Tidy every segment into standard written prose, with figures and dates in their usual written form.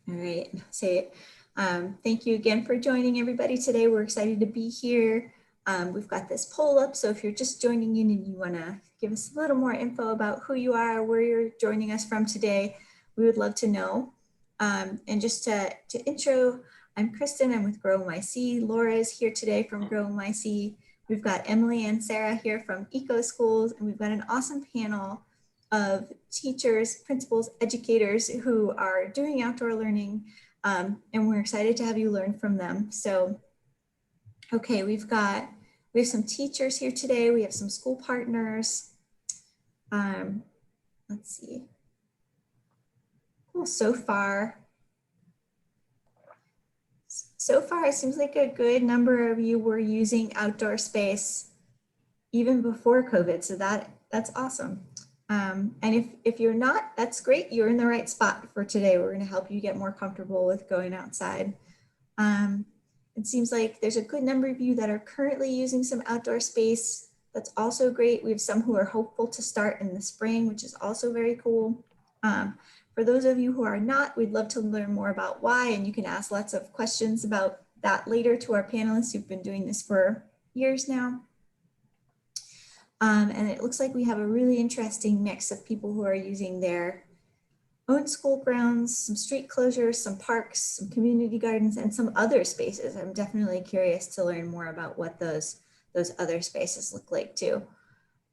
All right, thank you again for joining everybody today. We're excited to be here. We've got this poll up, so if you're just joining in and you want to give us a little more info about who you are, where you're joining us from today, we would love to know. And just to intro, I'm Kristen, I'm with GrowNYC. Laura is here today from GrowNYC. We've got Emily and Sarah here from Eco Schools, and we've got an awesome panel of teachers, principals, educators who are doing outdoor learning, and we're excited to have you learn from them. So, okay, we have some teachers here today. We have some school partners. Let's see. Cool. So far, it seems like a good number of you were using outdoor space even before COVID. So that's awesome. And if you're not, that's great. You're in the right spot for today. We're going to help you get more comfortable with going outside. It seems like there's a good number of you that are currently using some outdoor space. That's also great. We have some who are hopeful to start in the spring, which is also very cool. For those of you who are not, we'd love to learn more about why, and you can ask lots of questions about that later to our panelists who've been doing this for years now. And it looks like we have a really interesting mix of people who are using their own school grounds, some street closures, some parks, some community gardens, and some other spaces. I'm definitely curious to learn more about what those other spaces look like too.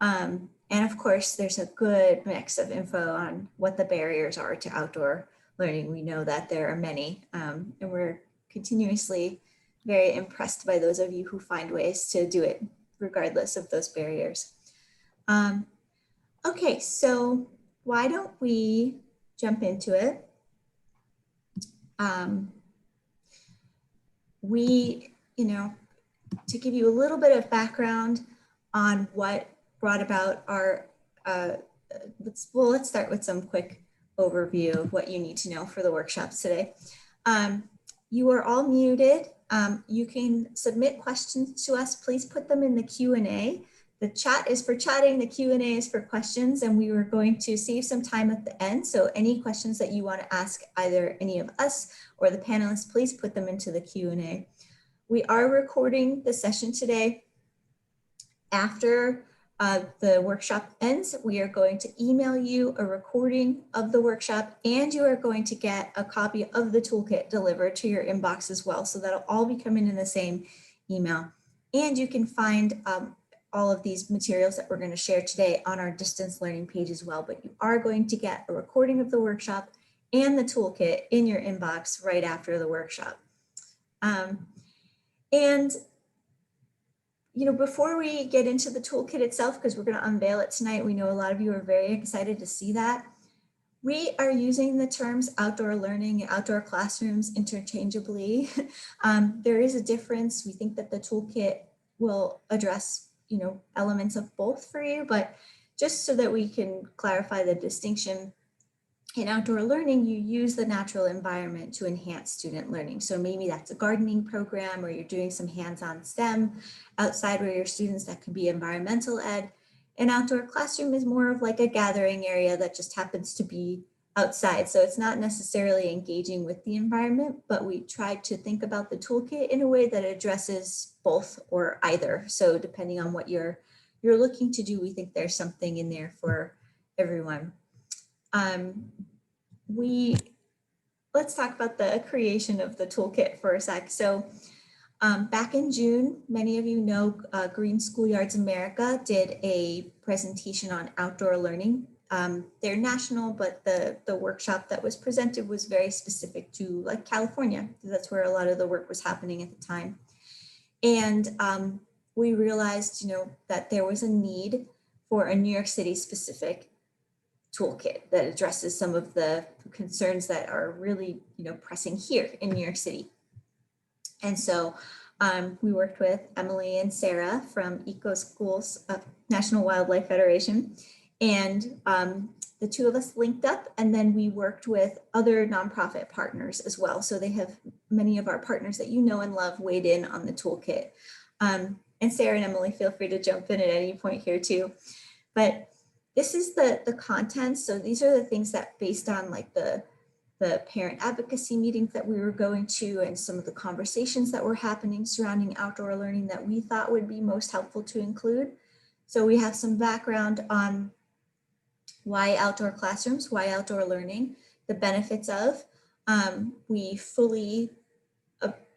And of course, there's a good mix of info on what the barriers are to outdoor learning. We know that there are many, and we're continuously very impressed by those of you who find ways to do it regardless of those barriers. Okay, so why don't we jump into it? To give you a little bit of background on what brought about our, let's start with some quick overview of what you need to know for the workshops today. You are all muted. You can submit questions to us. Please put them in the Q&A. The chat is for chatting, the Q&A is for questions, and we were going to save some time at the end. So any questions that you want to ask either any of us or the panelists, please put them into the Q&A. We are recording the session today. After the workshop ends, we are going to email you a recording of the workshop, and you are going to get a copy of the toolkit delivered to your inbox as well. So that'll all be coming in the same email. And you can find all of these materials that we're going to share today on our distance learning page as well, but you are going to get a recording of the workshop and the toolkit in your inbox right after the workshop. Before we get into the toolkit itself, because we're going to unveil it tonight, we know a lot of you are very excited to see that. We are using the terms outdoor learning and outdoor classrooms interchangeably. There is a difference. We think that the toolkit will address elements of both for you, but just so that we can clarify the distinction, in outdoor learning, you use the natural environment to enhance student learning. So maybe that's a gardening program, or you're doing some hands-on STEM outside where your students, that could be environmental ed. An outdoor classroom is more of like a gathering area that just happens to be outside. So it's not necessarily engaging with the environment, but we tried to think about the toolkit in a way that addresses both or either. So depending on what you're looking to do, we think there's something in there for everyone. Let's talk about the creation of the toolkit for a sec. So back in June, many of you know Green Schoolyards America did a presentation on outdoor learning. They're national, but the workshop that was presented was very specific to like California. That's where a lot of the work was happening at the time. And we realized, that there was a need for a New York City specific toolkit that addresses some of the concerns that are really, pressing here in New York City. And so we worked with Emily and Sarah from Eco Schools National Wildlife Federation, and the two of us linked up, and then we worked with other nonprofit partners as well. So they have many of our partners that you know and love weighed in on the toolkit. And Sarah and Emily, feel free to jump in at any point here too. But this is the content. So these are the things that, based on like the the parent advocacy meetings that we were going to and some of the conversations that were happening surrounding outdoor learning that we thought would be most helpful to include. So we have some background on why outdoor classrooms, why outdoor learning, the benefits of. We fully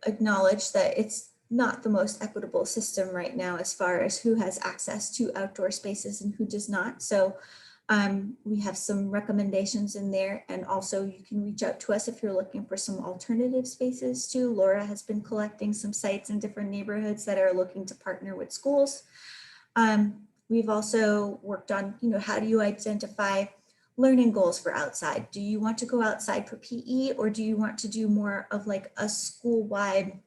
acknowledge that it's not the most equitable system right now as far as who has access to outdoor spaces and who does not. So we have some recommendations in there, and also you can reach out to us if you're looking for some alternative spaces too. Laura has been collecting some sites in different neighborhoods that are looking to partner with schools. We've also worked on, how do you identify learning goals for outside? Do you want to go outside for PE, or do you want to do more of like a school-wide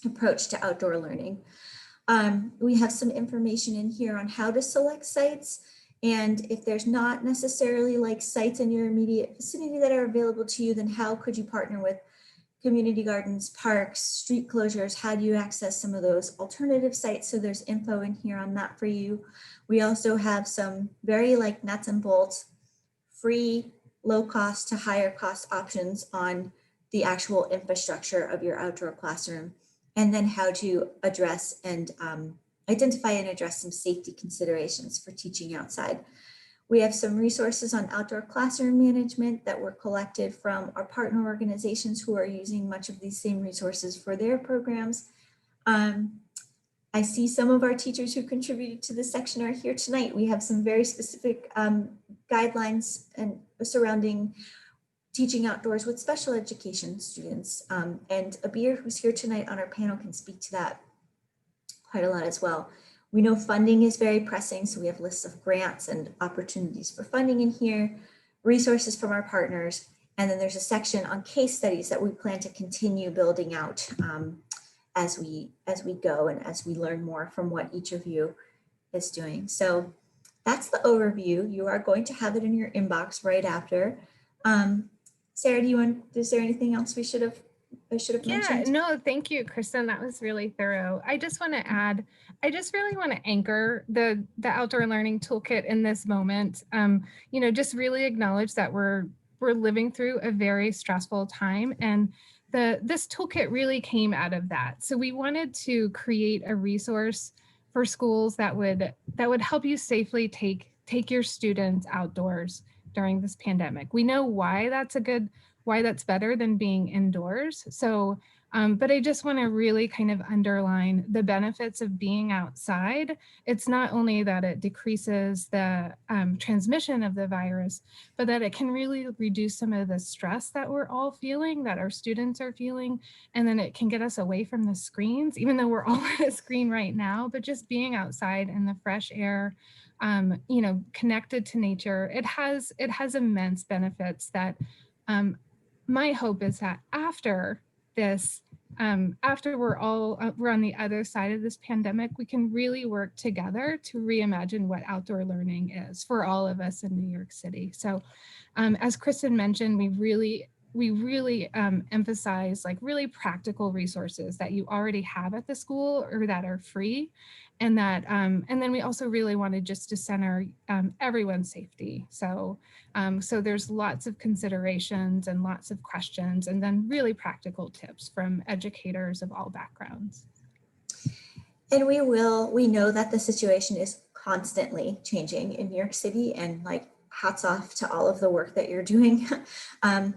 approach to outdoor learning? We have some information in here on how to select sites. And if there's not necessarily like sites in your immediate vicinity that are available to you, then how could you partner with community gardens, parks, street closures? How do you access some of those alternative sites? So there's info in here on that for you. We also have some very like nuts and bolts, free, low cost to higher cost options on the actual infrastructure of your outdoor classroom, and then how to address and identify and address some safety considerations for teaching outside. We have some resources on outdoor classroom management that were collected from our partner organizations who are using much of these same resources for their programs. I see some of our teachers who contributed to this section are here tonight. We have some very specific guidelines and surrounding teaching outdoors with special education students. And Abir, who's here tonight on our panel, can speak to that quite a lot as well. We know funding is very pressing, so we have lists of grants and opportunities for funding in here, resources from our partners, and then there's a section on case studies that we plan to continue building out as we go and as we learn more from what each of you is doing. So that's the overview. You are going to have it in your inbox right after. Sarah, is there anything else I should have mentioned? Yeah, no, thank you, Kristen. That was really thorough. I just want to add, I just really want to anchor the Outdoor Learning Toolkit in this moment. Just really acknowledge that we're living through a very stressful time, and this toolkit really came out of that. So we wanted to create a resource for schools that would help you safely take your students outdoors during this pandemic. We know why that's better than being indoors. So, but I just want to really kind of underline the benefits of being outside. It's not only that it decreases the transmission of the virus, but that it can really reduce some of the stress that we're all feeling, that our students are feeling, and then it can get us away from the screens, even though we're all at a screen right now, but just being outside in the fresh air, connected to nature, it has immense benefits that my hope is that after this, after we're on the other side of this pandemic, we can really work together to reimagine what outdoor learning is for all of us in New York City. So as Kristen mentioned, we really emphasize like really practical resources that you already have at the school or that are free. And that, and then we also really wanted just to center everyone's safety. So there's lots of considerations and lots of questions, and then really practical tips from educators of all backgrounds. And we know that the situation is constantly changing in New York City, and like hats off to all of the work that you're doing. And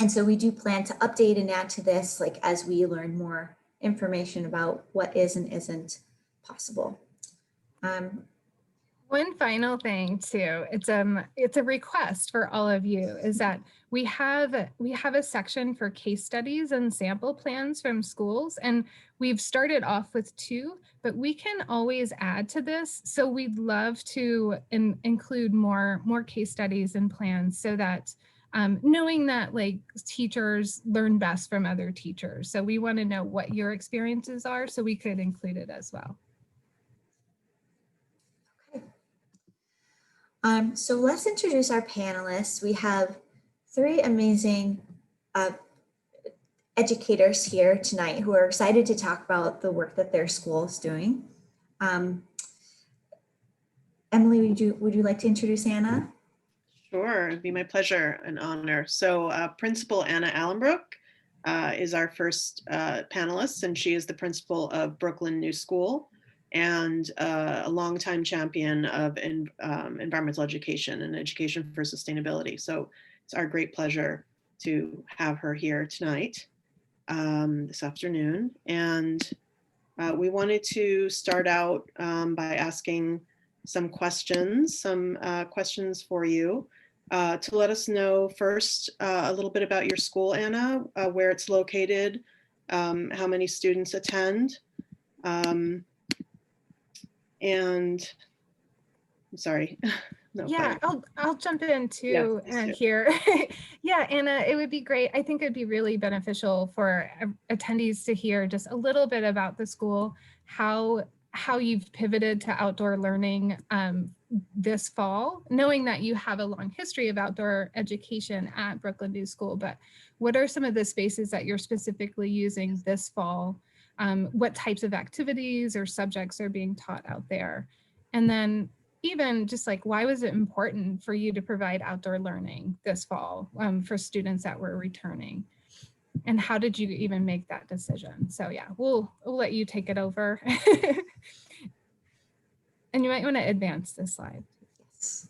so we do plan to update and add to this, like as we learn more information about what is and isn't possible. One final thing too, it's a request for all of you, is that we have a section for case studies and sample plans from schools, and we've started off with 2, but we can always add to this. So we'd love to include more case studies and plans, so that knowing that like teachers learn best from other teachers. So we want to know what your experiences are, so we could include it as well. So let's introduce our panelists. We have 3 amazing educators here tonight who are excited to talk about the work that their school is doing. Emily, would you like to introduce Anna? Sure, it'd be my pleasure and honor. So Principal Anna Allenbrook is our first panelist, and she is the principal of Brooklyn New School and a longtime champion of environmental education and education for sustainability. So it's our great pleasure to have her here tonight, this afternoon. And we wanted to start out by asking some questions for you to let us know first a little bit about your school, Anna, where it's located, how many students attend, and I'm sorry. No, yeah, I'll jump in too here. Yeah, Anna, it would be great. I think it'd be really beneficial for attendees to hear just a little bit about the school, how you've pivoted to outdoor learning this fall, knowing that you have a long history of outdoor education at Brooklyn New School, but what are some of the spaces that you're specifically using this fall? What types of activities or subjects are being taught out there? And then even just like, why was it important for you to provide outdoor learning this fall for students that were returning? And how did you even make that decision? So yeah, we'll let you take it over. And you might want to advance this slide. Yes.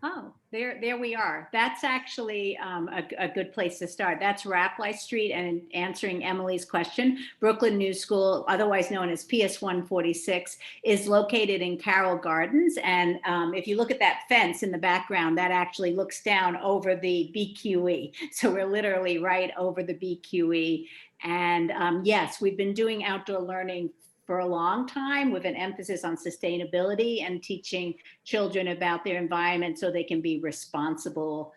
Oh, there we are. That's actually a good place to start. That's Rapley Street, and answering Emily's question, Brooklyn New School, otherwise known as PS 146, is located in Carroll Gardens. And if you look at that fence in the background, that actually looks down over the BQE. So we're literally right over the BQE. And yes, we've been doing outdoor learning for a long time with an emphasis on sustainability and teaching children about their environment so they can be responsible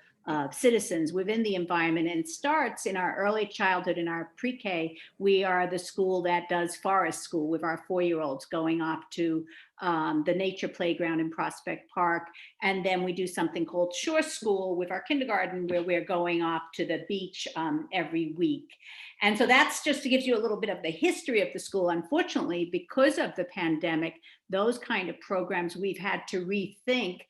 citizens within the environment. And it starts in our early childhood, in our pre-K. We are the school that does forest school with our 4-year-olds going off to the nature playground in Prospect Park. And then we do something called shore school with our kindergarten, where we're going off to the beach every week. And so that's just to give you a little bit of the history of the school. Unfortunately, because of the pandemic, those kind of programs we've had to rethink,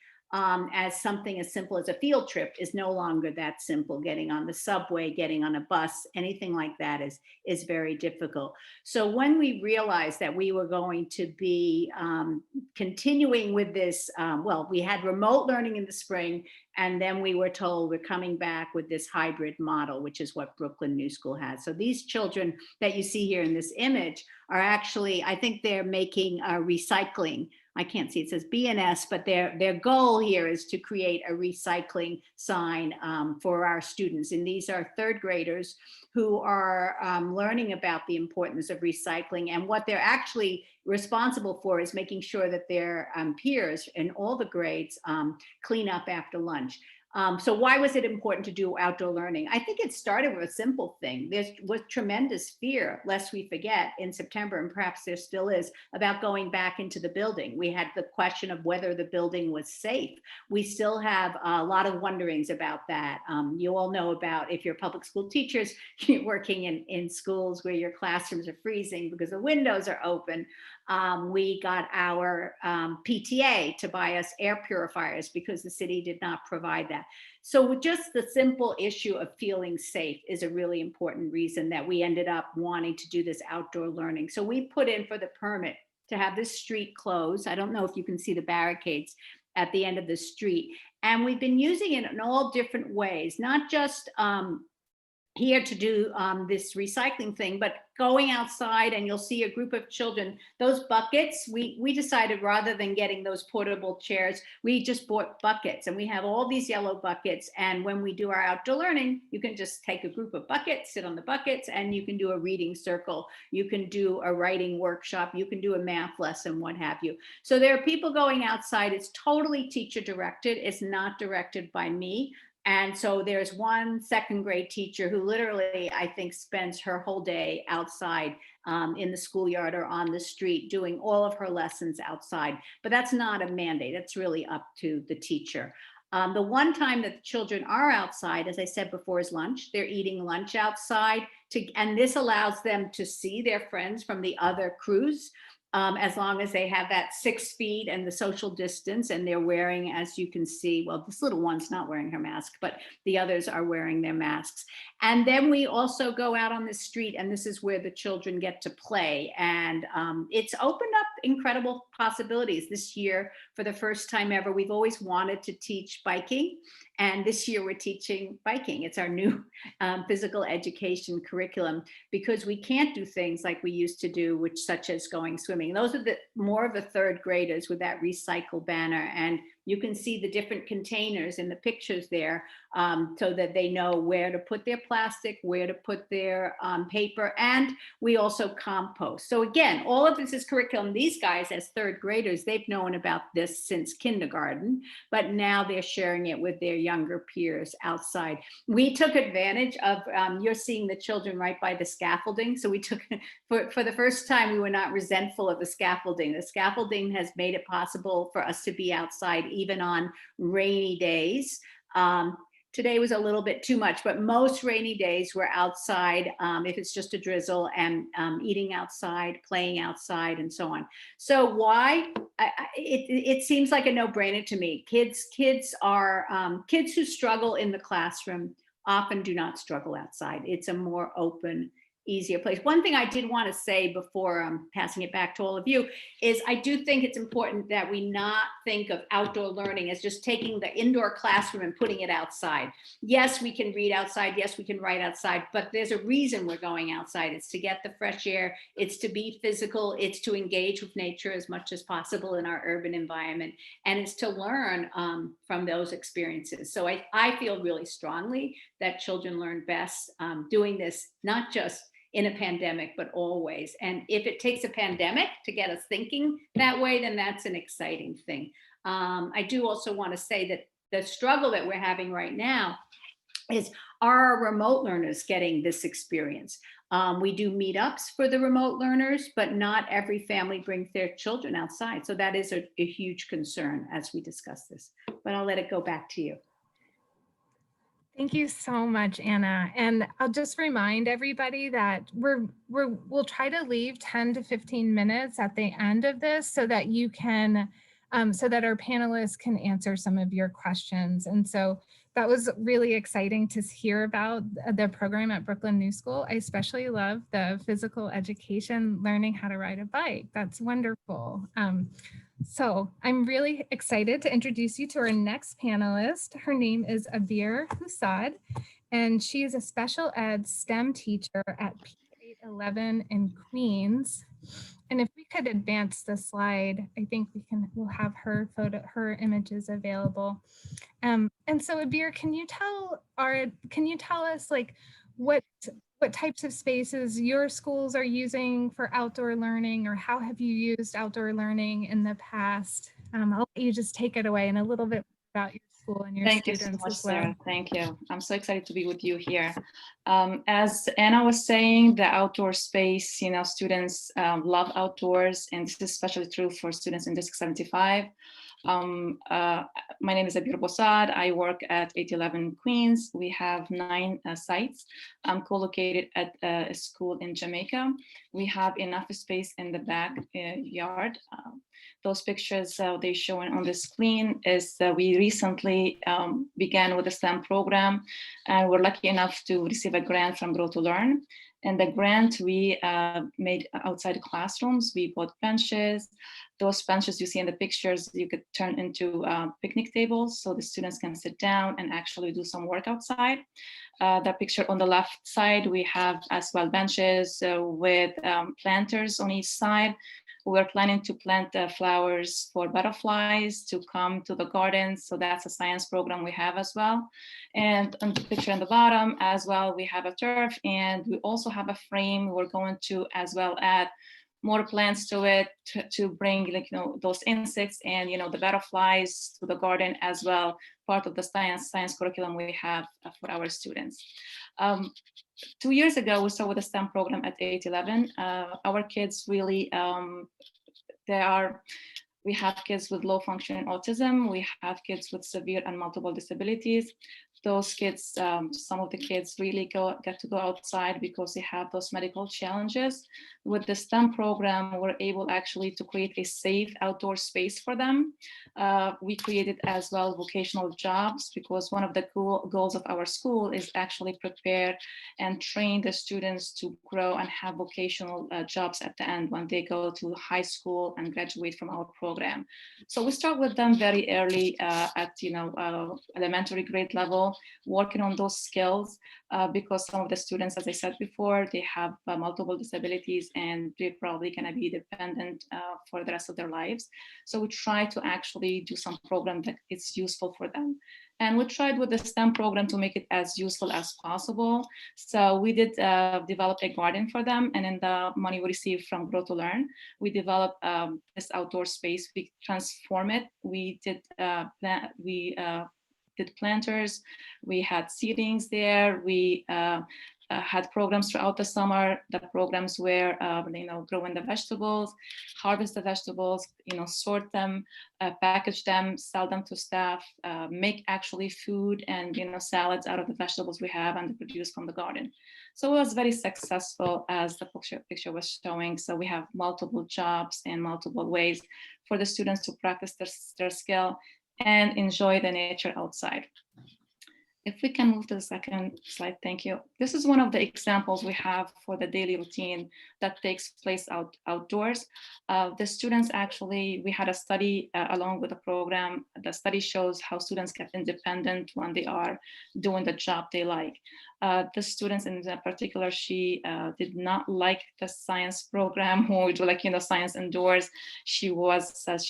as something as simple as a field trip is no longer that simple. Getting on the subway, getting on a bus, anything like that is very difficult. So when we realized that we were going to be continuing with this, well, we had remote learning in the spring, and then we were told we're coming back with this hybrid model, which is what Brooklyn New School has. So these children that you see here in this image are actually, I think they're making recycling. I can't see, it says BNS, but their goal here is to create a recycling sign for our students. And these are third graders who are learning about the importance of recycling, and what they're actually responsible for is making sure that their peers in all the grades clean up after lunch. So why was it important to do outdoor learning? I think it started with a simple thing. There was tremendous fear, lest we forget, in September, and perhaps there still is, about going back into the building. We had the question of whether the building was safe. We still have a lot of wonderings about that. You all know about, if you're public school teachers, you're working in schools where your classrooms are freezing because the windows are open. We got our PTA to buy us air purifiers because the city did not provide that. So just the simple issue of feeling safe is a really important reason that we ended up wanting to do this outdoor learning. So we put in for the permit to have this street closed. I don't know if you can see the barricades at the end of the street. And we've been using it in all different ways, not just here to do this recycling thing, but going outside, and you'll see a group of children, those buckets, we decided rather than getting those portable chairs, we just bought buckets, and we have all these yellow buckets. And when we do our outdoor learning, you can just take a group of buckets, sit on the buckets, and you can do a reading circle, you can do a writing workshop, you can do a math lesson, what have you. So there are people going outside. It's totally teacher directed. It's not directed by me. And so there's one second grade teacher who literally, I think, spends her whole day outside in the schoolyard or on the street doing all of her lessons outside. But that's not a mandate. That's really up to the teacher. The one time that the children are outside, as I said before, is lunch. They're eating lunch outside, and this allows them to see their friends from the other crews. as long as they have that 6 feet and the social distance, and they're wearing, as you can see, well, this little one's not wearing her mask, but the others are wearing their masks. And then we also go out on the street, and this is where the children get to play. And it's opened up incredible possibilities this year. For the first time ever, we've always wanted to teach biking. And this year we're teaching biking. It's our new physical education curriculum, because we can't do things like we used to do, which such as going swimming. Those are the more of the third graders with that recycle banner. And you can see the different containers in the pictures there, so that they know where to put their plastic, where to put their paper, and we also compost. So again, all of this is curriculum. These guys, as third graders, they've known about this since kindergarten, but now they're sharing it with their younger peers outside. We took advantage of, you're seeing the children right by the scaffolding. So we took, for the first time, we were not resentful of the scaffolding. The scaffolding has made it possible for us to be outside even on rainy days. Today was a little bit too much, but most rainy days we're outside, if it's just a drizzle, and eating outside, playing outside, and so on. So why? It seems like a no-brainer to me. Kids who struggle in the classroom often do not struggle outside. It's a more open, easier place. One thing I did want to say before passing it back to all of you is I do think it's important that we not think of outdoor learning as just taking the indoor classroom and putting it outside. Yes, we can read outside. Yes, we can write outside, but there's a reason we're going outside. It's to get the fresh air. It's to be physical. It's to engage with nature as much as possible in our urban environment. And it's to learn from those experiences. So I feel really strongly that children learn best doing this, not just in a pandemic, but always. And if it takes a pandemic to get us thinking that way, then that's an exciting thing. I do also want to say that the struggle that we're having right now is, are our remote learners getting this experience? We do meetups for the remote learners, but not every family brings their children outside. So that is a huge concern as we discuss this, but I'll let it go back to you. Thank you so much, Anna. And I'll just remind everybody that we'll try to leave 10 to 15 minutes at the end of this so that you can, so that our panelists can answer some of your questions. And so that was really exciting to hear about the program at Brooklyn New School. I especially love the physical education, learning how to ride a bike. That's wonderful. So I'm really excited to introduce you to our next panelist. Her name is Abir Husad, and she is a special ed STEM teacher at P811 in Queens. And if we could advance the slide, I think we'll have her images available. And so Abir, can you tell us like what types of spaces your schools are using for outdoor learning, or how have you used outdoor learning in the past? I'll let you just take it away and a little bit about your school and your students. Thank you so much, as well. Sarah. Thank you. I'm so excited to be with you here. As Anna was saying, the outdoor space, students love outdoors, and this is especially true for students in District 75. My name is Abir Husad. I work at 811 Queens. We have 9 sites. I'm co-located at a school in Jamaica. We have enough space in the backyard. Those pictures they showing on the screen is we recently began with the STEM program, and we're lucky enough to receive a grant from Grow to Learn. And the grant we made outside classrooms. We bought benches. Those benches you see in the pictures, you could turn into picnic tables so the students can sit down and actually do some work outside. That picture on the left side, we have as well benches with planters on each side. We're planning to plant flowers for butterflies to come to the garden. So that's a science program we have as well. And on the picture on the bottom as well, we have a turf, and we also have a frame. We're going to as well add more plants to it to bring those insects and the butterflies to the garden as well, part of the science curriculum we have for our students. 2 years ago, we started with a STEM program at 811. Our kids really, we have kids with low functioning autism. We have kids with severe and multiple disabilities. those kids, some of the kids really get to go outside because they have those medical challenges. With the STEM program, we're able actually to create a safe outdoor space for them. We created as well vocational jobs, because one of the goals of our school is actually prepare and train the students to grow and have vocational jobs at the end when they go to high school and graduate from our program. So we start with them very early at elementary grade level, working on those skills, because some of the students, as I said before, they have multiple disabilities and they're probably going to be dependent for the rest of their lives. So we try to actually do some program that is useful for them. And we tried with the STEM program to make it as useful as possible. So we did develop a garden for them. And in the money we received from Grow to Learn, we developed this outdoor space. We transform it. We did did planters. We had seedings there. We had programs throughout the summer. The programs were, growing the vegetables, harvest the vegetables, sort them, package them, sell them to staff, make actually food and, salads out of the vegetables we have and produce from the garden. So it was very successful, as the picture was showing. So we have multiple jobs and multiple ways for the students to practice their skill and enjoy the nature outside. If we can move to the second slide, thank you. This is one of the examples we have for the daily routine that takes place outdoors. The students actually, we had a study along with the program. The study shows how students get independent when they are doing the job they like. The students in particular, she did not like the science program, or do science indoors. She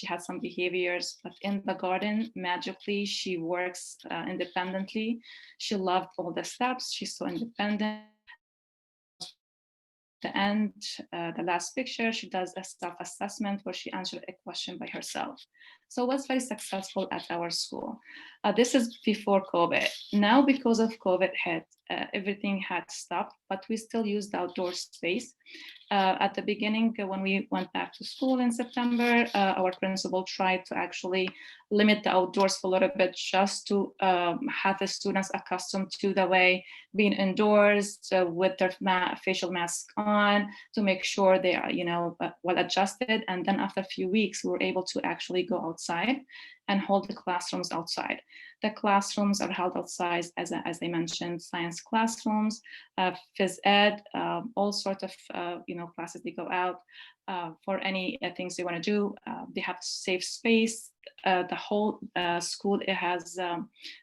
had some behaviors, but in the garden, magically, she works independently. She loved all the steps. She's so independent. The end, the last picture, she does a self-assessment where she answered a question by herself. So it was very successful at our school. This is before COVID. Now, because of COVID hit, everything had stopped, but we still used the outdoor space. At the beginning, when we went back to school in September, our principal tried to actually limit the outdoors for a little bit, just to have the students accustomed to the way being indoors with their facial mask on, to make sure they are, well adjusted. And then after a few weeks, we were able to actually go outside and hold the classrooms outside. The classrooms are held outside, as I mentioned, science classrooms, phys ed, all sorts of classes. They go out for any things they want to do. They have safe space. The whole school, it has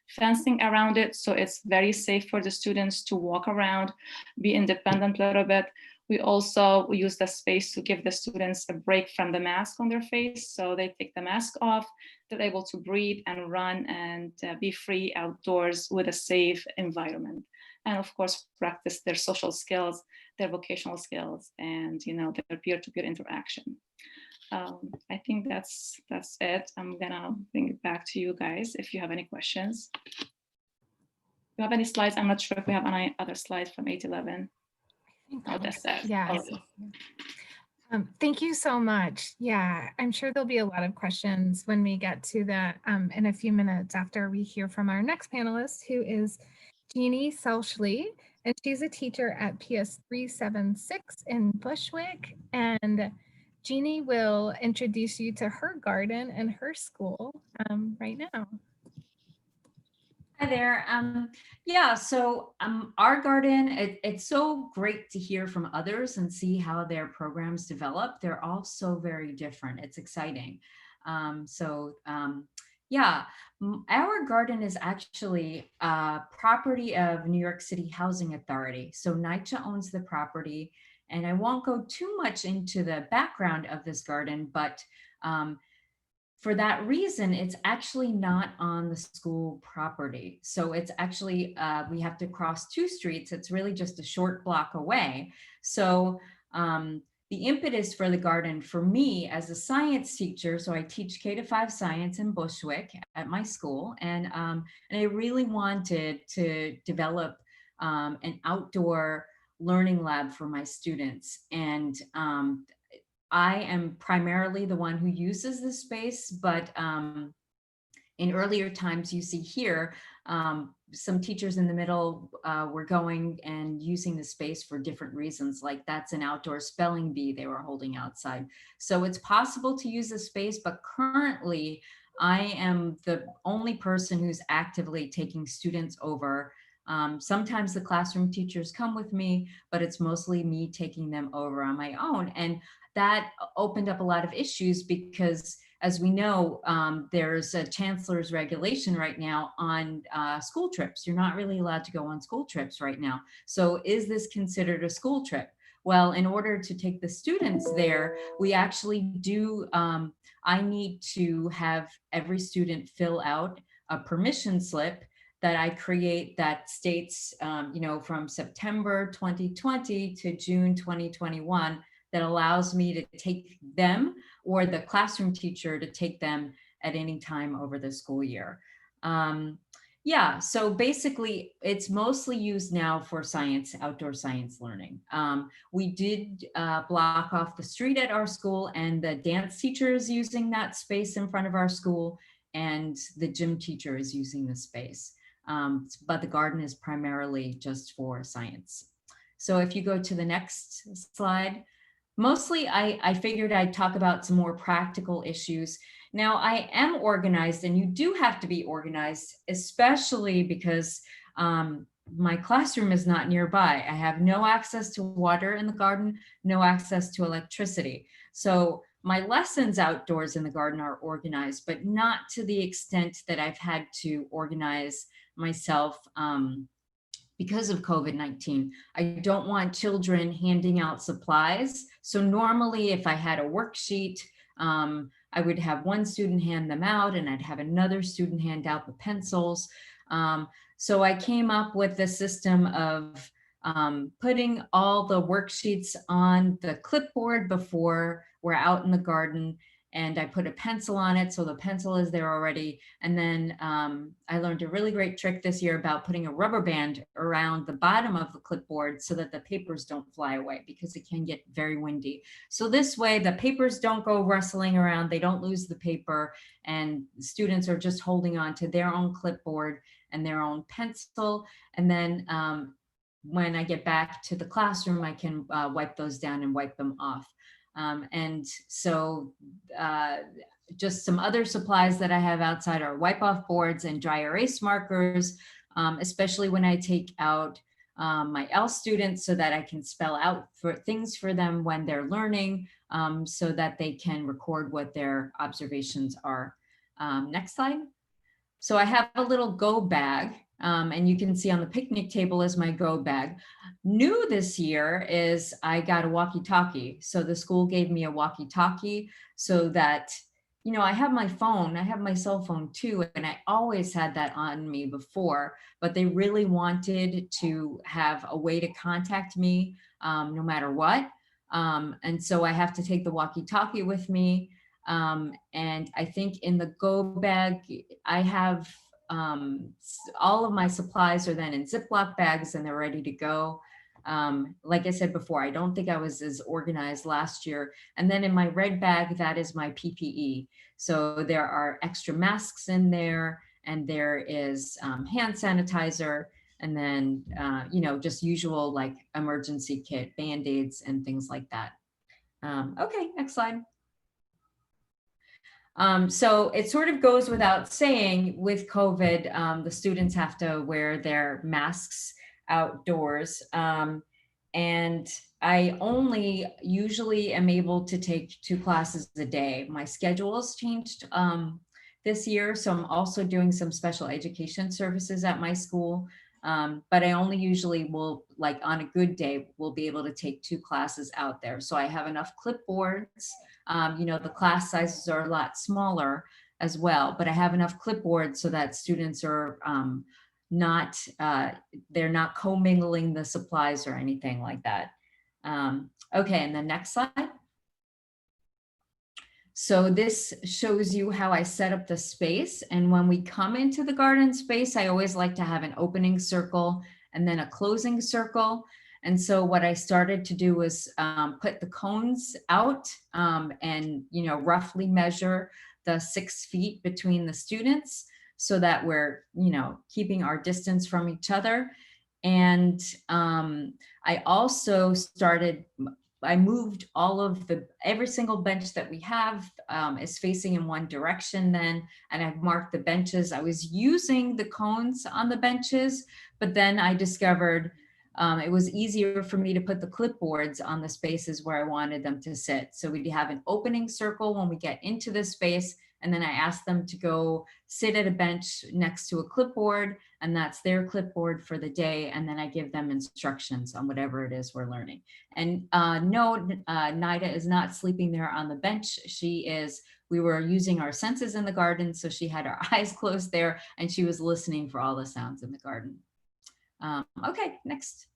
fencing around it, so it's very safe for the students to walk around, be independent a little bit. We also use the space to give the students a break from the mask on their face. So they take the mask off, they're able to breathe and run and be free outdoors with a safe environment. And of course, practice their social skills, their vocational skills, and their peer-to-peer interaction. I think that's it. I'm gonna bring it back to you guys if you have any questions. If you have any slides, I'm not sure if we have any other slides from 811. Oh, that's it. Yeah. Thank you so much. Yeah, I'm sure there'll be a lot of questions when we get to that in a few minutes after we hear from our next panelist, who is Jeannie Selfley, and she's a teacher at PS 376 in Bushwick. And Jeannie will introduce you to her garden and her school right now. Hi there. So our garden, it's so great to hear from others and see how their programs develop. They're all so very different. It's exciting. Our garden is actually property of New York City Housing Authority. So NYCHA owns the property, and I won't go too much into the background of this garden, but for that reason, it's actually not on the school property. So it's actually, we have to cross 2 streets. It's really just a short block away. So the impetus for the garden for me as a science teacher, so I teach K-5 science in Bushwick at my school. And I really wanted to develop an outdoor learning lab for my students. And I am primarily the one who uses this space, but In earlier times, you see here, some teachers in the middle were going and using the space for different reasons, like that's an outdoor spelling bee they were holding outside. So it's possible to use the space, but currently I am the only person who's actively taking students over. Sometimes the classroom teachers come with me, but it's mostly me taking them over on my own. And that opened up a lot of issues because, as we know, there's a chancellor's regulation right now on school trips. You're not really allowed to go on school trips right now. So is this considered a school trip? Well, in order to take the students there, we actually do, I need to have every student fill out a permission slip that I create that states, from September 2020 to June 2021, that allows me to take them or the classroom teacher to take them at any time over the school year. Yeah, so basically it's mostly used now for science, outdoor science learning. We did block off the street at our school, and the dance teacher is using that space in front of our school, and the gym teacher is using the space. But the garden is primarily just for science. So if you go to the next slide, mostly I figured I'd talk about some more practical issues. Now I am organized, and you do have to be organized, especially because my classroom is not nearby. I have no access to water in the garden, no access to electricity. So my lessons outdoors in the garden are organized, but not to the extent that I've had to organize myself because of COVID-19. I don't want children handing out supplies. So normally if I had a worksheet, I would have one student hand them out, and I'd have another student hand out the pencils. So I came up with the system of putting all the worksheets on the clipboard before we're out in the garden, and I put a pencil on it, so the pencil is there already. And then I learned a really great trick this year about putting a rubber band around the bottom of the clipboard so that the papers don't fly away, because it can get very windy. So this way the papers don't go rustling around, they don't lose the paper, and students are just holding on to their own clipboard and their own pencil. And then when I get back to the classroom, I can wipe those down and wipe them off. And so just some other supplies that I have outside are wipe off boards and dry erase markers, especially when I take out my L students, so that I can spell out things for them when they're learning, so that they can record what their observations are. Next slide. So I have a little go bag. And you can see on the picnic table is my go bag. New this year is I got a walkie-talkie. So the school gave me a walkie-talkie so that, I have my phone, I have my cell phone too, and I always had that on me before, but they really wanted to have a way to contact me no matter what. And so I have to take the walkie-talkie with me. And I think in the go bag, I have all of my supplies are then in Ziploc bags, and they're ready to go. Like I said before, I don't think I was as organized last year. And then in my red bag, that is my PPE. So there are extra masks in there, and there is hand sanitizer, and then, just usual like emergency kit, Band-Aids and things like that. Okay, next slide. So it sort of goes without saying with COVID, the students have to wear their masks outdoors. And I only usually am able to take 2 classes a day. My schedule has changed this year, so I'm also doing some special education services at my school. But I only usually will, like on a good day, will be able to take 2 classes out there. So I have enough clipboards. The class sizes are a lot smaller as well, but I have enough clipboards so that students are they're not commingling the supplies or anything like that. Okay, and the next slide. So this shows you how I set up the space. And when we come into the garden space, I always like to have an opening circle and then a closing circle. And so what I started to do was put the cones out and, roughly measure the 6 feet between the students so that we're, keeping our distance from each other. And I also I moved every single bench that we have is facing in one direction then, and I've marked the benches. I was using the cones on the benches, but then I discovered it was easier for me to put the clipboards on the spaces where I wanted them to sit. So we'd have an opening circle when we get into the space, and then I asked them to go sit at a bench next to a clipboard, and that's their clipboard for the day. And then I give them instructions on whatever it is we're learning. And no, Nida is not sleeping there on the bench. We were using our senses in the garden, so she had her eyes closed there, and she was listening for all the sounds in the garden. Okay, next.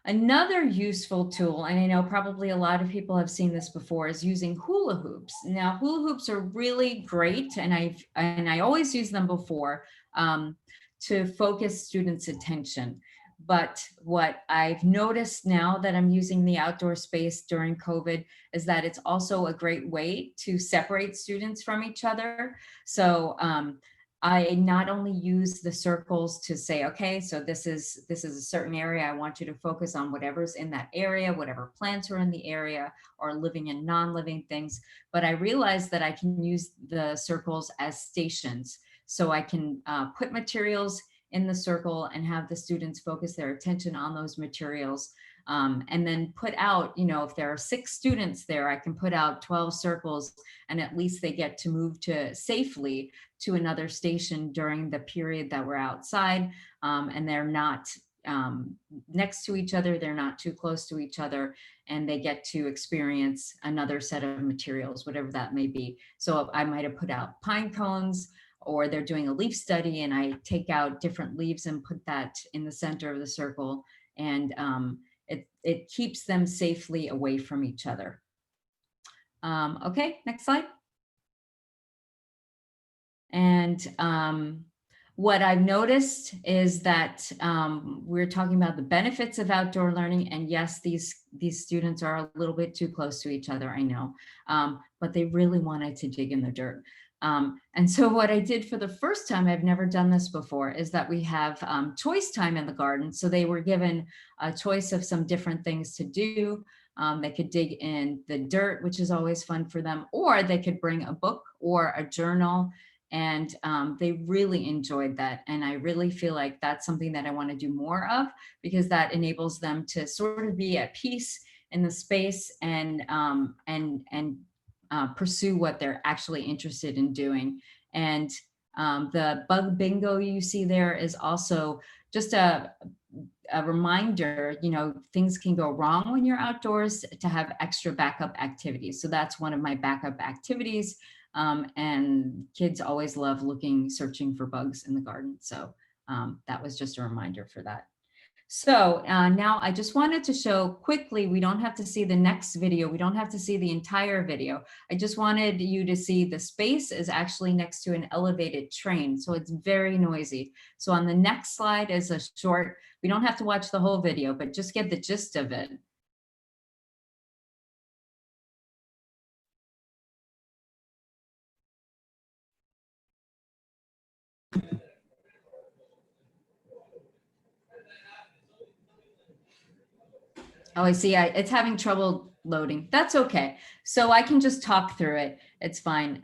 Another useful tool, and I know probably a lot of people have seen this before, is using hula hoops. Now, hula hoops are really great, and I always use them before to focus students' attention. But what I've noticed now that I'm using the outdoor space during COVID is that it's also a great way to separate students from each other. So I not only use the circles to say, okay, so this is a certain area. I want you to focus on whatever's in that area, whatever plants are in the area, or living and non-living things. But I realized that I can use the circles as stations. So I can put materials in the circle and have the students focus their attention on those materials. And then put out, if there are 6 students there, I can put out 12 circles, and at least they get to move safely to another station during the period that we're outside. And they're not next to each other, they're not too close to each other, and they get to experience another set of materials, whatever that may be. So I might have put out pine cones, or they're doing a leaf study, and I take out different leaves and put that in the center of the circle. And it keeps them safely away from each other. Okay, next slide. And what I've noticed is that we're talking about the benefits of outdoor learning, and yes, these students are a little bit too close to each other, I know, but they really wanted to dig in the dirt. And so what I did for the first time, I've never done this before, is that we have choice time in the garden. So they were given a choice of some different things to do. They could dig in the dirt, which is always fun for them, or they could bring a book or a journal. And they really enjoyed that. And I really feel like that's something that I want to do more of, because that enables them to sort of be at peace in the space and pursue what they're actually interested in doing. And the bug bingo you see there is also just a reminder, things can go wrong when you're outdoors, to have extra backup activities. So that's one of my backup activities. And kids always love searching for bugs in the garden. So that was just a reminder for that. So now I just wanted to show quickly, we don't have to see the next video. We don't have to see the entire video. I just wanted you to see the space is actually next to an elevated train. So it's very noisy. So on the next slide is a short, we don't have to watch the whole video, but just get the gist of it. Oh, I see. It's having trouble loading. That's okay. So I can just talk through it. It's fine.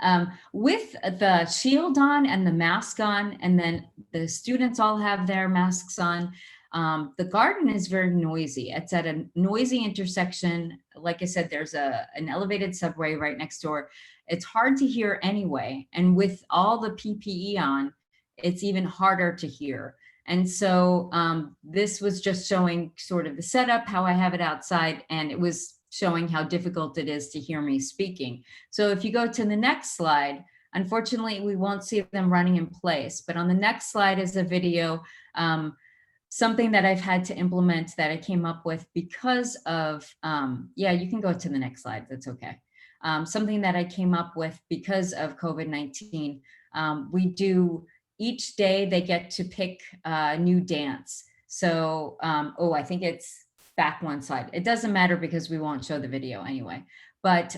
With the shield on and the mask on, and then the students all have their masks on, the garden is very noisy. It's at a noisy intersection. Like I said, there's an elevated subway right next door. It's hard to hear anyway. And with all the PPE on, it's even harder to hear. And so this was just showing sort of the setup, how I have it outside, and it was showing how difficult it is to hear me speaking. So if you go to the next slide, unfortunately, we won't see them running in place, but on the next slide is a video, something that I've had to implement that I came up with because of, yeah, you can go to the next slide, that's okay. Something that I came up with because of COVID-19. We do, each day they get to pick a new dance. So, oh, I think it's back one slide. It doesn't matter because we won't show the video anyway. But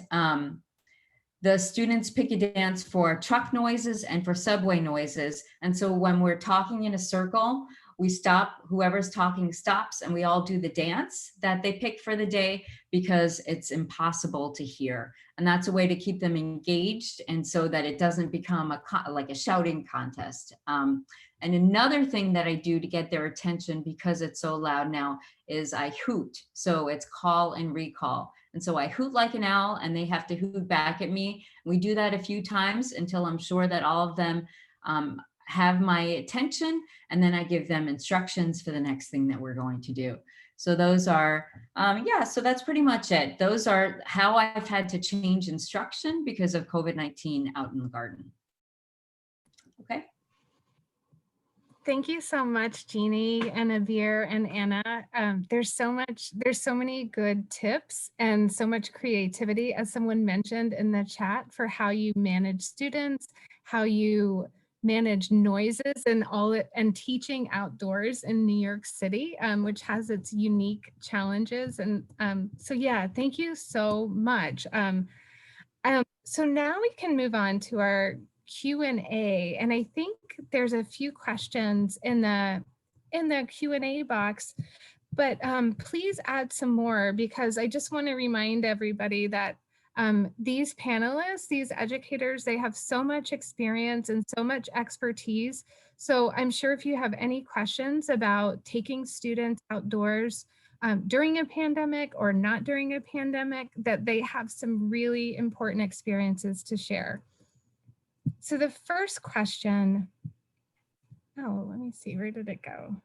the students pick a dance for truck noises and for subway noises. And so when we're talking in a circle, we stop, whoever's talking stops, and we all do the dance that they pick for the day because it's impossible to hear. And that's a way to keep them engaged, and so that it doesn't become like a shouting contest. And another thing that I do to get their attention, because it's so loud now, is I hoot. So it's call and recall. And so I hoot like an owl and they have to hoot back at me. We do that a few times until I'm sure that all of them have my attention. And then I give them instructions for the next thing that we're going to do. So those are, yeah, so that's pretty much it. Those are how I've had to change instruction because of COVID-19 out in the garden. Okay. Thank you so much, Jeannie and Abir and Anna. There's so many good tips and so much creativity, as someone mentioned in the chat, for how you manage students, how you manage noises and teaching outdoors in New York City, which has its unique challenges. And so yeah, thank you so much. So now we can move on to our Q&A, and I think there's a few questions in the Q&A box, but please add some more, because I just want to remind everybody that these panelists, these educators, they have so much experience and so much expertise. So I'm sure if you have any questions about taking students outdoors during a pandemic or not during a pandemic, that they have some really important experiences to share. So the first question, oh, let me see, where did it go?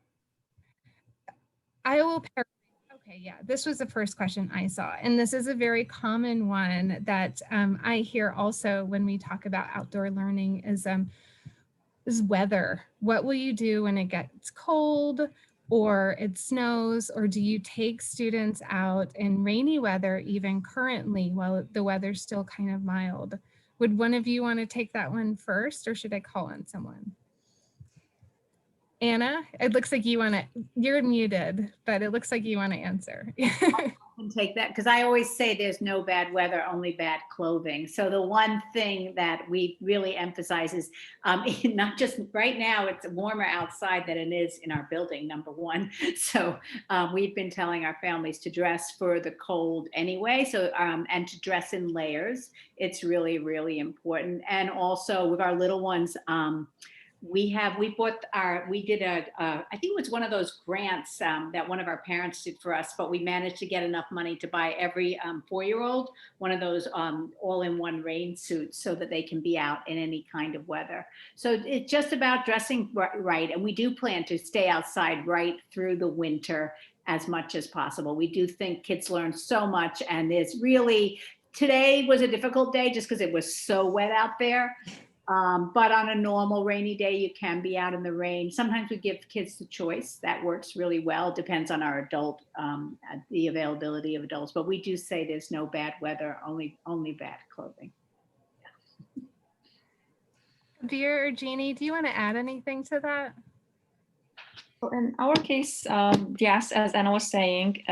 I will paraphrase. Okay, yeah, this was the first question I saw. And this is a very common one that I hear also when we talk about outdoor learning is weather. What will you do when it gets cold or it snows, or do you take students out in rainy weather even currently while the weather's still kind of mild? Would one of you want to take that one first, or should I call on someone? Anna, it looks like you want to, you're muted, but it looks like you want to answer. I can take that, because I always say there's no bad weather, only bad clothing. So the one thing that we really emphasize is not just right now, it's warmer outside than it is in our building, number one. So we've been telling our families to dress for the cold anyway. So and to dress in layers. It's really, really important. And also with our little ones, we did I think it was one of those grants that one of our parents did for us, but we managed to get enough money to buy every 4-year-old one of those all-in-one rain suits so that they can be out in any kind of weather. So it's just about dressing right. And we do plan to stay outside right through the winter as much as possible. We do think kids learn so much, and there's really, today was a difficult day just because it was so wet out there. But on a normal rainy day, you can be out in the rain. Sometimes we give kids the choice. That works really well. Depends on our adult, the availability of adults. But we do say there's no bad weather, only bad clothing. Dear Jeannie, do you want to add anything to that? In our case, yes, as Anna was saying,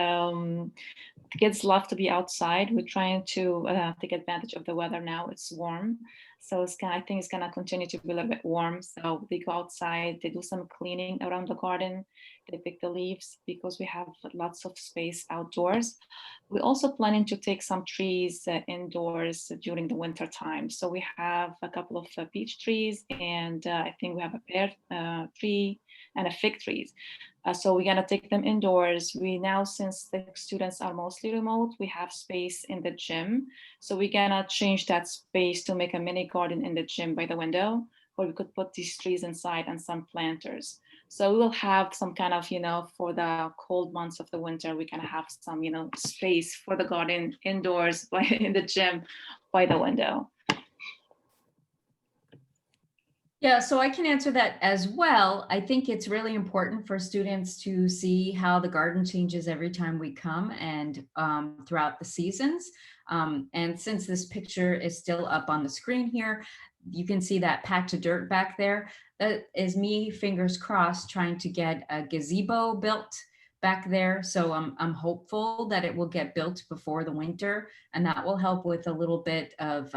kids love to be outside. We're trying to take advantage of the weather now. It's warm. So I think it's gonna continue to be a little bit warm. So they go outside, they do some cleaning around the garden, they pick the leaves because we have lots of space outdoors. We're also planning to take some trees indoors during the winter time. So we have a couple of peach trees, and I think we have a pear tree and a fig trees. So we're gonna take them indoors. We now, since the students are mostly remote, we have space in the gym. So we're gonna change that space to make a mini garden in the gym by the window, where we could put these trees inside and some planters. So we will have some kind of, for the cold months of the winter, we can have some, space for the garden indoors in the gym by the window. Yeah, so I can answer that as well. I think it's really important for students to see how the garden changes every time we come and throughout the seasons. And since this picture is still up on the screen here, you can see that patch of dirt back there. That is me, fingers crossed, trying to get a gazebo built back there. So I'm hopeful that it will get built before the winter, and that will help with a little bit of,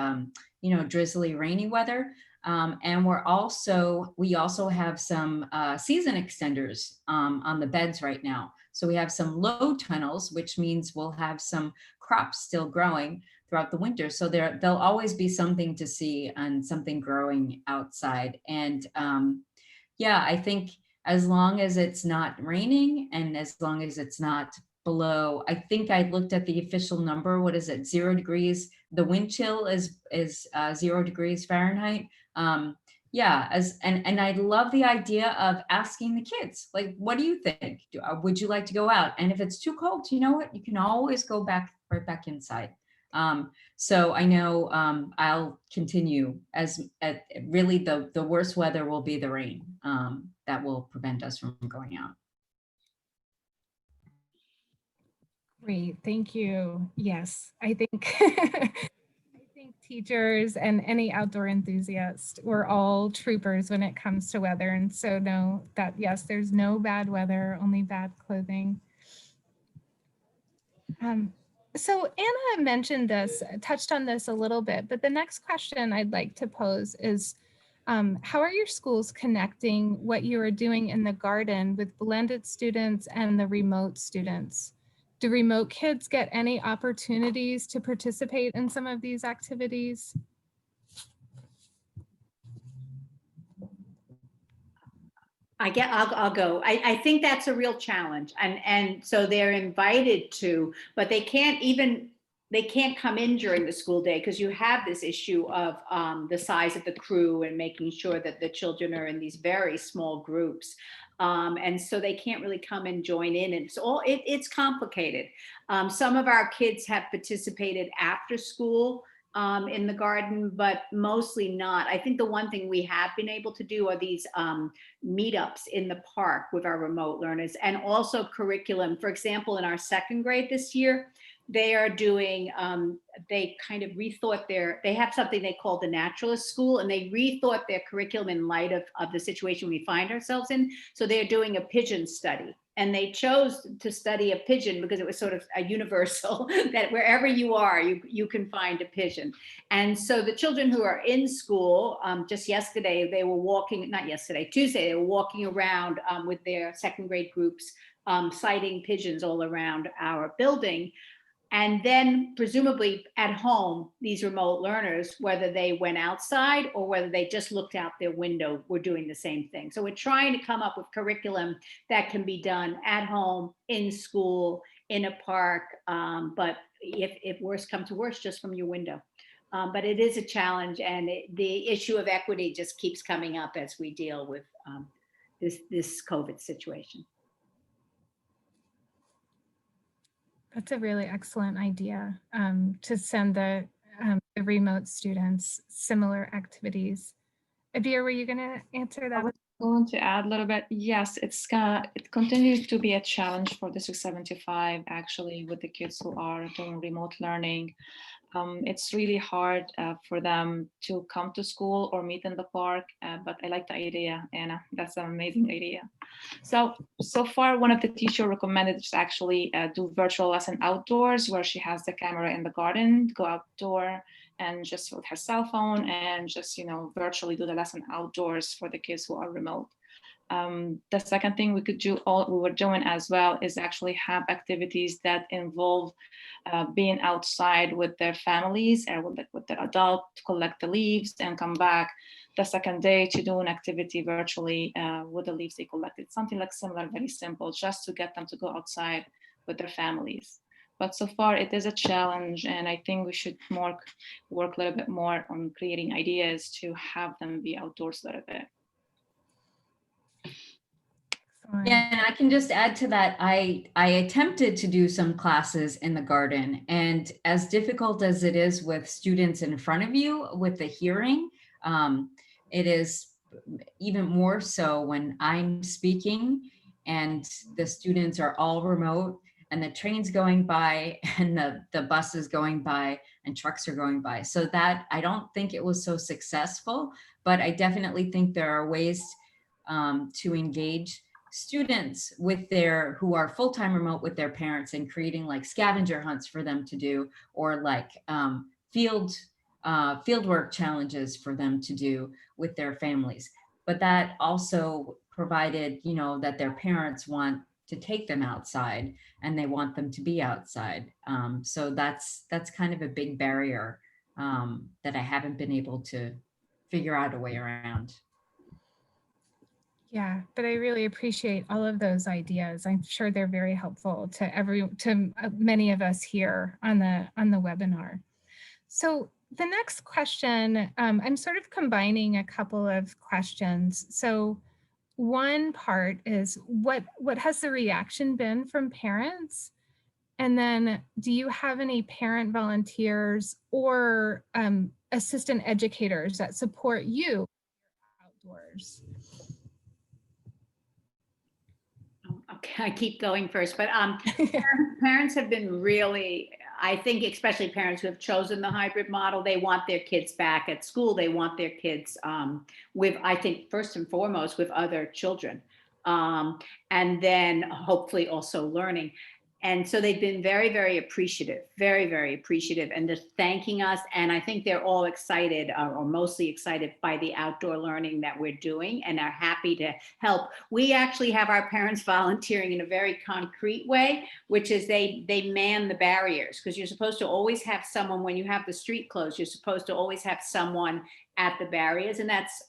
drizzly, rainy weather. And we also have some season extenders on the beds right now. So we have some low tunnels, which means we'll have some crops still growing throughout the winter. So there'll always be something to see and something growing outside. And I think as long as it's not raining and as long as it's not below, I think I looked at the official number, what is it, 0 degrees? The wind chill is 0 degrees Fahrenheit. And I love the idea of asking the kids, like, what do you think? Would you like to go out? And if it's too cold, you know what? You can always go right back inside. So I know I'll continue really the worst weather will be the rain that will prevent us from going out. Great, thank you. Yes, I think teachers and any outdoor enthusiast, we're all troopers when it comes to weather. And so know that, yes, there's no bad weather, only bad clothing. So Anna mentioned this, touched on this a little bit, but the next question I'd like to pose is, how are your schools connecting what you are doing in the garden with blended students and the remote students? Do remote kids get any opportunities to participate in some of these activities? I'll go. I think that's a real challenge. And so they're invited to, but they can't come in during the school day because you have this issue of the size of the crew and making sure that the children are in these very small groups. And so they can't really come and join in. And it's complicated. Some of our kids have participated after school in the garden, but mostly not. I think the one thing we have been able to do are these meetups in the park with our remote learners, and also curriculum. For example, in our second grade this year, they are doing, they kind of rethought they have something they call the Naturalist School, and they rethought their curriculum in light of the situation we find ourselves in. So they're doing a pigeon study. And they chose to study a pigeon because it was sort of a universal that wherever you are, you can find a pigeon. And so the children who are in school, just yesterday, they were walking, not yesterday, Tuesday, they were walking around with their second grade groups, sighting pigeons all around our building. And then presumably at home, these remote learners, whether they went outside or whether they just looked out their window, were doing the same thing. So we're trying to come up with curriculum that can be done at home, in school, in a park. But if worse come to worse, just from your window. But it is a challenge, and the issue of equity just keeps coming up as we deal with this COVID situation. That's a really excellent idea, to send the remote students similar activities. Adir, were you going to answer that? I was going to add a little bit. Yes, it continues to be a challenge for District 75, actually, with the kids who are doing remote learning. It's really hard for them to come to school or meet in the park, but I like the idea, Anna. That's an amazing idea. So far, one of the teachers recommended is actually do virtual lesson outdoors, where she has the camera in the garden, go outdoor and just with her cell phone and just, virtually do the lesson outdoors for the kids who are remote. The second thing we were doing as well is actually have activities that involve being outside with their families or with their adult to collect the leaves and come back the second day to do an activity virtually with the leaves they collected. Something like similar, very simple, just to get them to go outside with their families. But so far it is a challenge, and I think we should work a little bit more on creating ideas to have them be outdoors a little bit. Yeah, and I can just add to that. I attempted to do some classes in the garden, and as difficult as it is with students in front of you with the hearing, it is even more so when I'm speaking and the students are all remote and the train's going by and the bus is going by and trucks are going by. So that, I don't think it was so successful, but I definitely think there are ways to engage students who are full-time remote with their parents and creating like scavenger hunts for them to do, or like field work challenges for them to do with their families. But that also provided, that their parents want to take them outside and they want them to be outside. So that's kind of a big barrier that I haven't been able to figure out a way around. Yeah, but I really appreciate all of those ideas. I'm sure they're very helpful to many of us here on the webinar. So the next question, I'm sort of combining a couple of questions. So one part is what has the reaction been from parents? And then do you have any parent volunteers or assistant educators that support you outdoors? Okay, I keep going first, but parents have been really, I think, especially parents who have chosen the hybrid model, they want their kids back at school. They want their kids with, I think, first and foremost, with other children. And then hopefully also learning. And so they've been very, very appreciative, and just thanking us. And I think they're all excited, or mostly excited, by the outdoor learning that we're doing, and are happy to help. We actually have our parents volunteering in a very concrete way, which is they man the barriers, because you're supposed to always have someone, when you have the street closed, you're supposed to always have someone at the barriers, and that's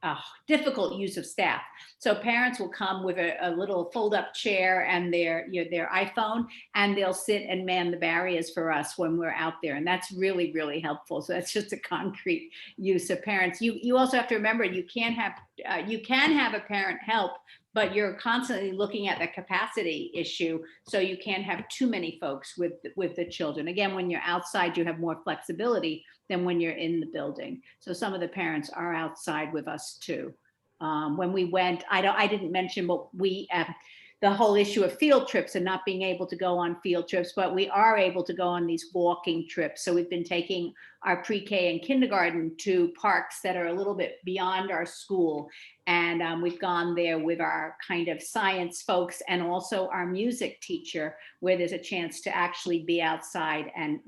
a difficult use of staff. So parents will come with a little fold-up chair and their iPhone, and they'll sit and man the barriers for us when we're out there. And that's really, really helpful. So that's just a concrete use of parents. You also have to remember, you can have a parent help, but you're constantly looking at the capacity issue. So you can't have too many folks with the children. Again, when you're outside, you have more flexibility than when you're in the building. So some of the parents are outside with us too. When we went, I didn't mention, but we the whole issue of field trips and not being able to go on field trips, but we are able to go on these walking trips. So we've been taking our pre-K and kindergarten to parks that are a little bit beyond our school. And we've gone there with our kind of science folks and also our music teacher, where there's a chance to actually be outside and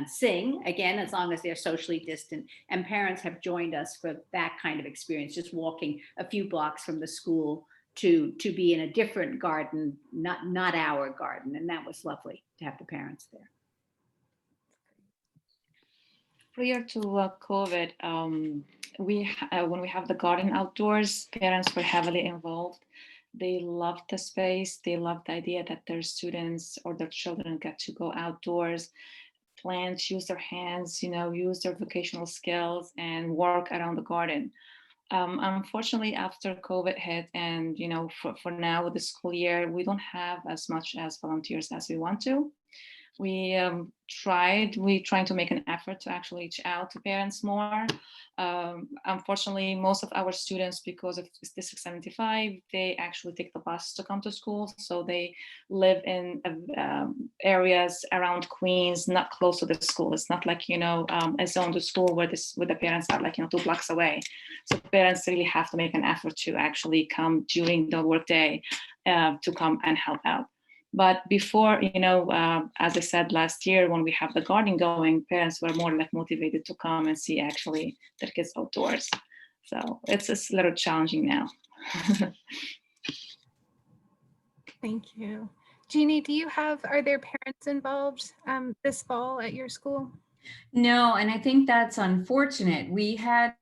sing, again, as long as they're socially distant. And parents have joined us for that kind of experience, just walking a few blocks from the school to be in a different garden, not our garden. And that was lovely to have the parents there. Prior to COVID, when we have the garden outdoors, parents were heavily involved. They loved the space. They loved the idea that their students or their children get to go outdoors, plant, use their hands, use their vocational skills and work around the garden. Unfortunately, after COVID hit, and for now with the school year, we don't have as much as volunteers as we want to. We trying to make an effort to actually reach out to parents more. Unfortunately, most of our students, because of District 75, they actually take the bus to come to school. So they live in areas around Queens, not close to the school. It's not like, a zone to school where the parents are like, 2 blocks away. So parents really have to make an effort to actually come during the workday to come and help out. But before, as I said last year, when we have the garden going, parents were more like motivated to come and see actually their kids outdoors. So it's a little challenging now. Thank you. Jeannie, are there parents involved this fall at your school? No, and I think that's unfortunate. We had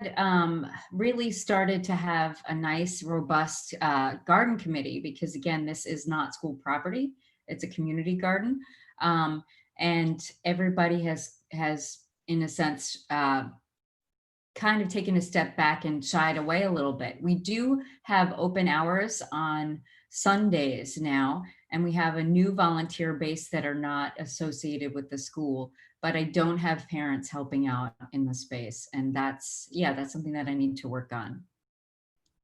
really started to have a nice, robust garden committee, because again, this is not school property. It's a community garden. And everybody has in a sense, kind of taken a step back and shied away a little bit. We do have open hours on Sundays now, and we have a new volunteer base that are not associated with the school, but I don't have parents helping out in the space. And that's something that I need to work on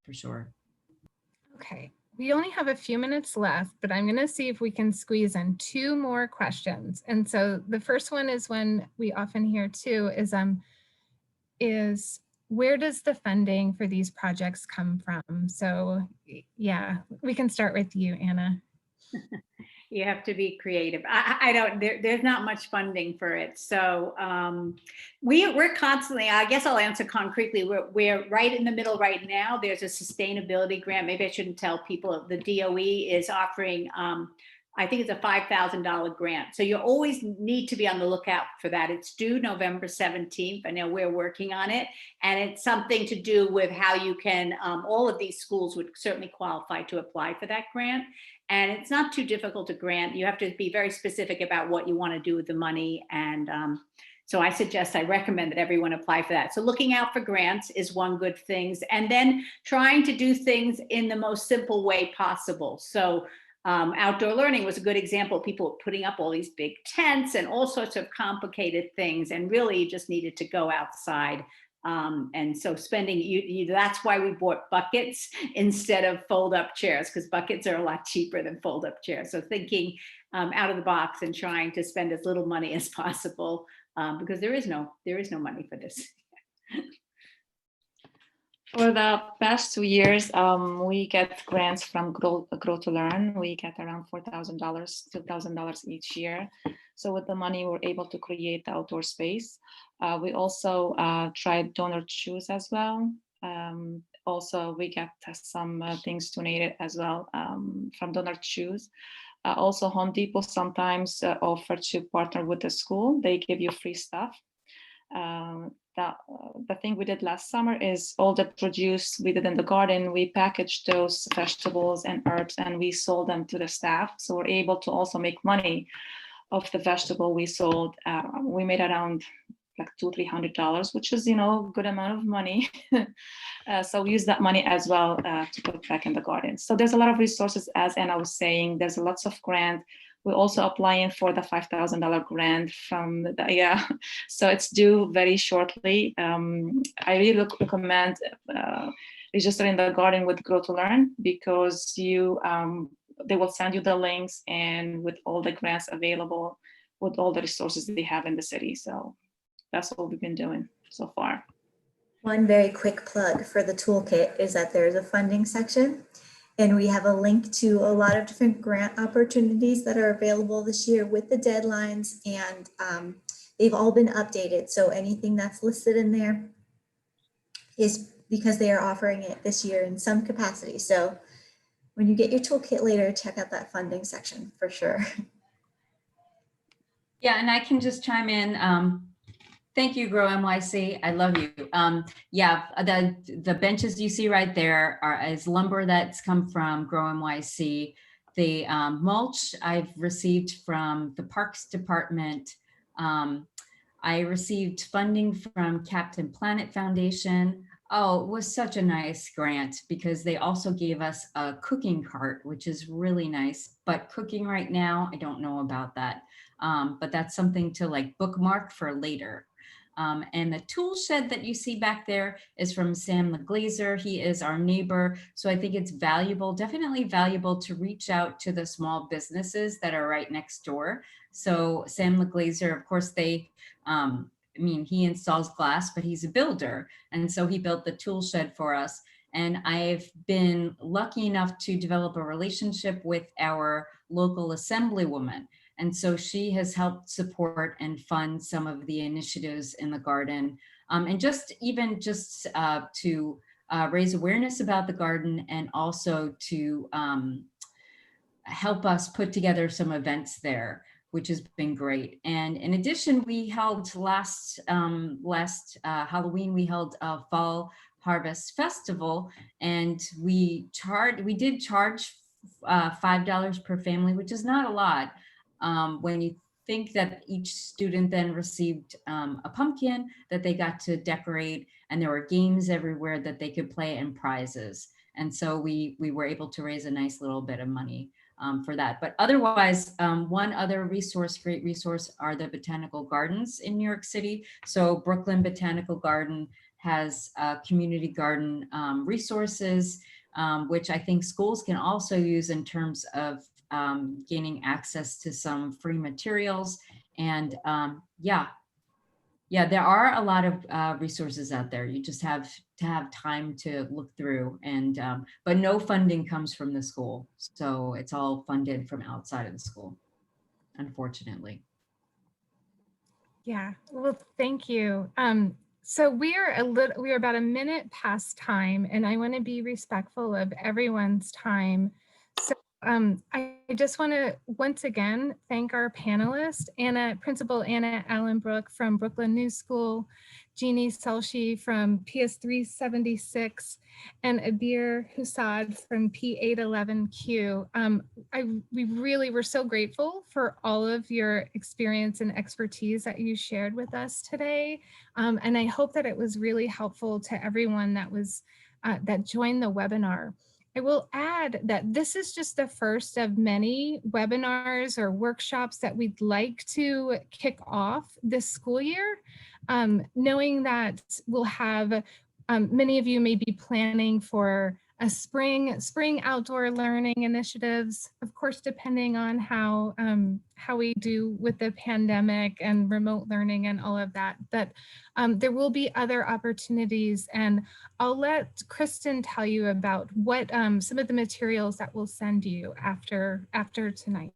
for sure. Okay, we only have a few minutes left, but I'm gonna see if we can squeeze in 2 more questions. And so the first one is one we often hear too, is where does the funding for these projects come from? So yeah, we can start with you, Anna. You have to be creative. I don't, there's not much funding for it. So we're constantly, I guess I'll answer concretely. We're right in the middle right now. There's a sustainability grant. Maybe I shouldn't tell people. The DOE is offering, I think it's a $5,000 grant. So you always need to be on the lookout for that. It's due November 17th. I know we're working on it. And it's something to do with how you can, all of these schools would certainly qualify to apply for that grant. And it's not too difficult to grant. You have to be very specific about what you want to do with the money. And so I recommend that everyone apply for that. So looking out for grants is one good thing. And then trying to do things in the most simple way possible. So outdoor learning was a good example. People putting up all these big tents and all sorts of complicated things. And really you just needed to go outside. And so spending, that's why we bought buckets instead of fold up chairs, because buckets are a lot cheaper than fold up chairs. So thinking out of the box and trying to spend as little money as possible, because there is no money for this. For the past 2 years, we get grants from Grow to Learn. We get around $4,000, $2,000 each year. So with the money, we're able to create the outdoor space. We also tried donor choose as well. Also, we get some things donated as well from donor choose. Also, Home Depot sometimes offer to partner with the school. They give you free stuff. The thing we did last summer is all the produce we did in the garden, we packaged those vegetables and herbs and we sold them to the staff. So we're able to also make money of the vegetable we sold. We made around like $200-300, which is, a good amount of money. So we use that money as well to put back in the garden. So there's a lot of resources, as Anna was saying, there's lots of grants. We're also applying for the $5,000 grant from so it's due very shortly. I really recommend registering the garden with Grow to Learn, because they will send you the links and with all the grants available, with all the resources they have in the city. So that's what we've been doing so far. One very quick plug for the toolkit is that there's a funding section, and we have a link to a lot of different grant opportunities that are available this year with the deadlines, and they've all been updated. So anything that's listed in there is because they are offering it this year in some capacity. So when you get your toolkit later, check out that funding section for sure. Yeah, and I can just chime in. Thank you, GrowNYC. I love you. Yeah, the benches you see right there is lumber that's come from GrowNYC. The mulch I've received from the Parks Department. I received funding from Captain Planet Foundation. Oh, it was such a nice grant because they also gave us a cooking cart, which is really nice. But cooking right now, I don't know about that. But that's something to like bookmark for later. And the tool shed that you see back there is from Sam LeGlazer. He is our neighbor. So I think it's valuable, definitely valuable to reach out to the small businesses that are right next door. So Sam LeGlazer, of course, he installs glass, but he's a builder. And so he built the tool shed for us. And I've been lucky enough to develop a relationship with our local assemblywoman. And so she has helped support and fund some of the initiatives in the garden. And just to raise awareness about the garden, and also to help us put together some events there, which has been great. And in addition, we held last Halloween, we held a Fall Harvest Festival, and we did charge $5 per family, which is not a lot. When you think that each student then received a pumpkin that they got to decorate, and there were games everywhere that they could play and prizes. And so we were able to raise a nice little bit of money for that. But otherwise, one other great resource are the botanical gardens in New York City. So Brooklyn Botanical Garden has community garden resources, which I think schools can also use in terms of gaining access to some free materials. And yeah, there are a lot of resources out there. You just have to have time to look through, and but no funding comes from the school, so it's all funded from outside of the school, unfortunately. Yeah, well, thank you. So we are about a minute past time, and I want to be respectful of everyone's time. So I just want to once again thank our panelists, Principal Anna Allenbrook from Brooklyn New School, Jeannie Selfley from PS 376, and Abir Husad from P811Q. We really were so grateful for all of your experience and expertise that you shared with us today. And I hope that it was really helpful to everyone that joined the webinar. I will add that this is just the first of many webinars or workshops that we'd like to kick off this school year, knowing that we'll have many of you may be planning for a spring outdoor learning initiatives, of course, depending on how we do with the pandemic and remote learning and all of that. But there will be other opportunities, and I'll let Kristen tell you about what some of the materials that we'll send you after tonight.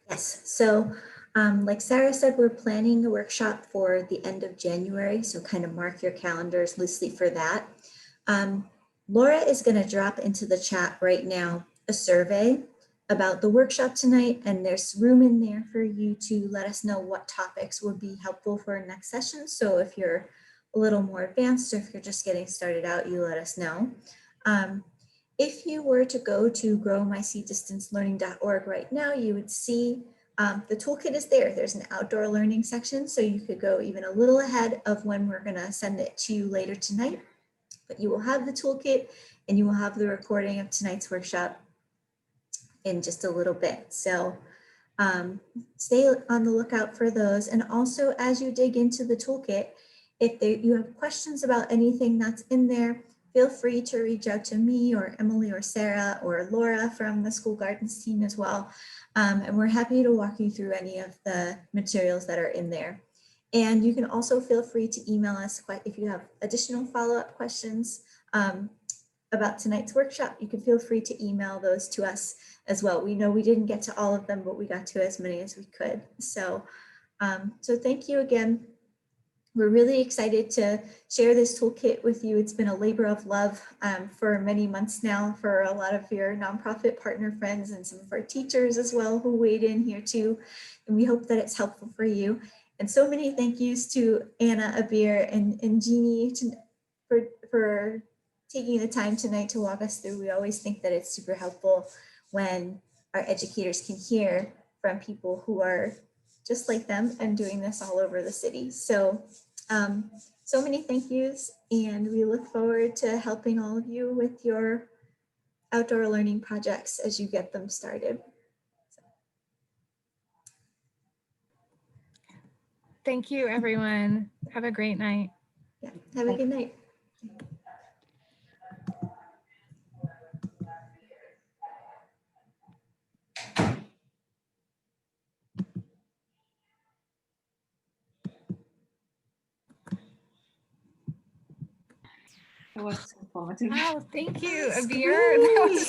Yes, so like Sarah said, we're planning a workshop for the end of January, so kind of mark your calendars loosely for that. Laura is going to drop into the chat right now a survey about the workshop tonight, and there's room in there for you to let us know what topics would be helpful for next session. So if you're a little more advanced, or if you're just getting started out, you let us know. If you were to go to GrowNYCdistancelearning.org right now, you would see the toolkit is there. There's an outdoor learning section, so you could go even a little ahead of when we're going to send it to you later tonight. But you will have the toolkit, and you will have the recording of tonight's workshop in just a little bit. So stay on the lookout for those. And also, as you dig into the toolkit, if you have questions about anything that's in there, feel free to reach out to me or Emily or Sarah or Laura from the School Gardens team as well. And we're happy to walk you through any of the materials that are in there. And you can also feel free to email us if you have additional follow-up questions about tonight's workshop. You can feel free to email those to us as well. We know we didn't get to all of them, but we got to as many as we could. So, so thank you again. We're really excited to share this toolkit with you. It's been a labor of love for many months now for a lot of your nonprofit partner friends and some of our teachers as well who weighed in here too. And we hope that it's helpful for you. And so many thank yous to Anna, Abir, and Jeannie for taking the time tonight to walk us through. We always think that it's super helpful when our educators can hear from people who are just like them and doing this all over the city. So, so many thank yous, and we look forward to helping all of you with your outdoor learning projects as you get them started. Thank you, everyone. Have a great night. Yeah, have a good night. It was so informative. Wow, thank you, Abir. That was